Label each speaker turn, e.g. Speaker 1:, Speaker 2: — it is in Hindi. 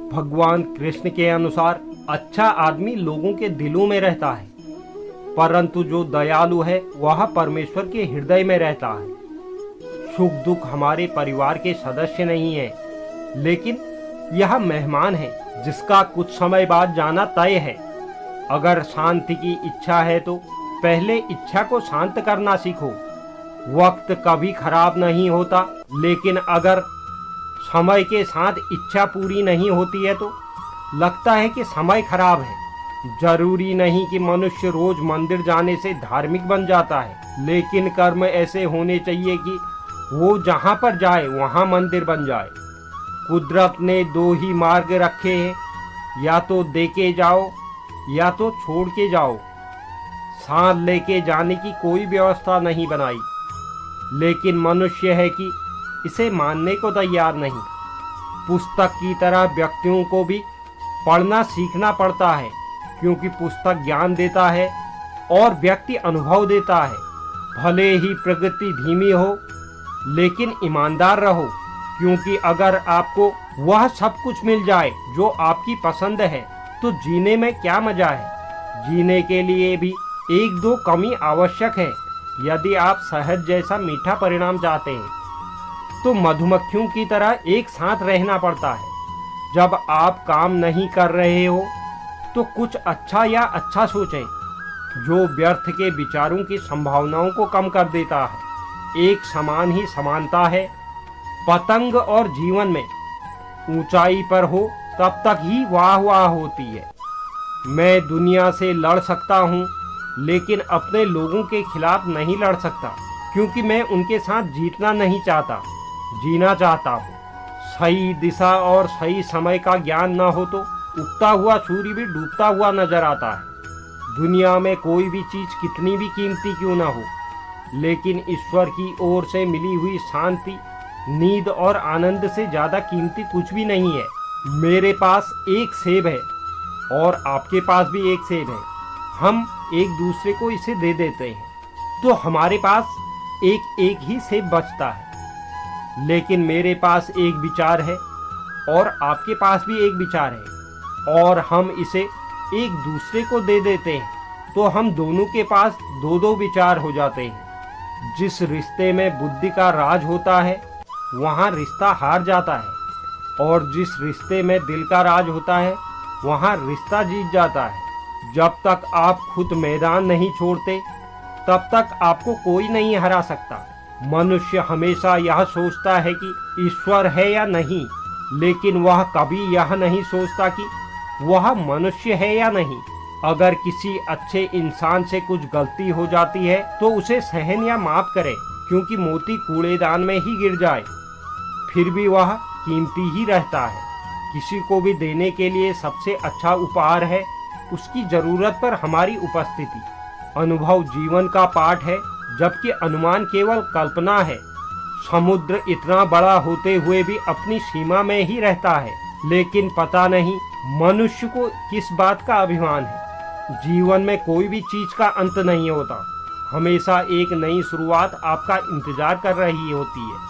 Speaker 1: भगवान कृष्ण के अनुसार अच्छा आदमी लोगों के दिलों में रहता है, परंतु जो दयालु है वह परमेश्वर के हृदय में रहता है। सुख दुख हमारे परिवार के सदस्य नहीं है, लेकिन यह मेहमान है जिसका कुछ समय बाद जाना तय है। अगर शांति की इच्छा है तो पहले इच्छा को शांत करना सीखो। वक्त कभी खराब नहीं होता, लेकिन अगर समय के साथ इच्छा पूरी नहीं होती है तो लगता है कि समय खराब है। जरूरी नहीं कि मनुष्य रोज मंदिर जाने से धार्मिक बन जाता है, लेकिन कर्म ऐसे होने चाहिए कि वो जहाँ पर जाए वहाँ मंदिर बन जाए। कुदरत ने दो ही मार्ग रखे हैं, या तो दे के जाओ या तो छोड़ के जाओ। साथ लेके जाने की कोई व्यवस्था नहीं बनाई, लेकिन मनुष्य है कि इसे मानने को तैयार नहीं। पुस्तक की तरह व्यक्तियों को भी पढ़ना सीखना पड़ता है, क्योंकि पुस्तक ज्ञान देता है और व्यक्ति अनुभव देता है। भले ही प्रगति धीमी हो, लेकिन ईमानदार रहो, क्योंकि अगर आपको वह सब कुछ मिल जाए जो आपकी पसंद है तो जीने में क्या मजा है। जीने के लिए भी एक दो कमी आवश्यक है। यदि आप शहद जैसा मीठा परिणाम चाहते हैं तो मधुमक्खियों की तरह एक साथ रहना पड़ता है। जब आप काम नहीं कर रहे हो तो कुछ अच्छा या अच्छा सोचें जो व्यर्थ के विचारों की संभावनाओं को कम कर देता है। एक समान ही समानता है पतंग और जीवन में। ऊंचाई पर हो तब तक ही वाह वाह होती है। मैं दुनिया से लड़ सकता हूँ, लेकिन अपने लोगों के खिलाफ नहीं लड़ सकता, क्योंकि मैं उनके साथ जीतना नहीं चाहता, जीना चाहता हूँ। सही दिशा और सही समय का ज्ञान न हो तो उगता हुआ सूर्य भी डूबता हुआ नजर आता है। दुनिया में कोई भी चीज कितनी भी कीमती क्यों न हो, लेकिन ईश्वर की ओर से मिली हुई शांति, नींद और आनंद से ज्यादा कीमती कुछ भी नहीं है। मेरे पास एक सेब है और आपके पास भी एक सेब है। हम एक दूसरे को इसे दे देते हैं तो हमारे पास एक एक ही सेब बचता है। लेकिन मेरे पास एक विचार है और आपके पास भी एक विचार है, और हम इसे एक दूसरे को दे देते हैं तो हम दोनों के पास दो दो विचार हो जाते हैं। जिस रिश्ते में बुद्धि का राज होता है वहाँ रिश्ता हार जाता है, और जिस रिश्ते में दिल का राज होता है वहाँ रिश्ता जीत जाता है। जब तक आप खुद मैदान नहीं छोड़ते तब तक आपको कोई नहीं हरा सकता। मनुष्य हमेशा यह सोचता है कि ईश्वर है या नहीं, लेकिन वह कभी यह नहीं सोचता कि वह मनुष्य है या नहीं। अगर किसी अच्छे इंसान से कुछ गलती हो जाती है तो उसे सहन या माफ करे, क्योंकि मोती कूड़ेदान में ही गिर जाए फिर भी वह कीमती ही रहता है। किसी को भी देने के लिए सबसे अच्छा उपहार है उसकी जरूरत पर हमारी उपस्थिति। अनुभव जीवन का पाठ है, जबकि अनुमान केवल कल्पना है। समुद्र इतना बड़ा होते हुए भी अपनी सीमा में ही रहता है, लेकिन पता नहीं मनुष्य को किस बात का अभिमान है। जीवन में कोई भी चीज का अंत नहीं होता, हमेशा एक नई शुरुआत आपका इंतजार कर रही होती है।